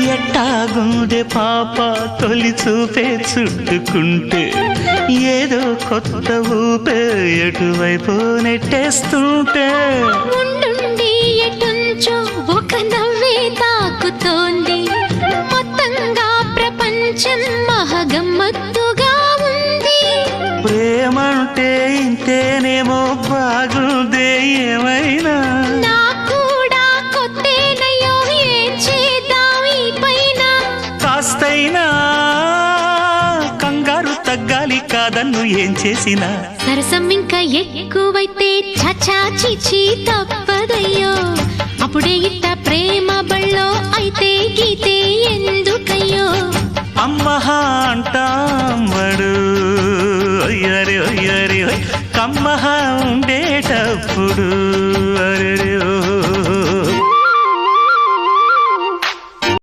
ఎట్టాగుండే పాప తొలి చూపే చుట్టుకుంటే ఏదో కొత్త ఊపే ఎటువైపు నెట్టేస్తుంటే ఉండుండి ఎటుంచో ఒక నవ్వే తాకుతోంది మొత్తంగా ప్రపంచం మహగమ్మత్తుగా ఉంది ప్రేమంటే ఇంతేనేమో బాగుందే ఏమైనా కాస్తైనా కంగారు తగ్గాలి కాదన్ను ఏం చేసినా సరసం ఇంకా ఎక్కువైతే చచా చిచి తప్పదయ్యో అప్పుడే ఇట్ట ప్రేమ బళ్ళో అయితే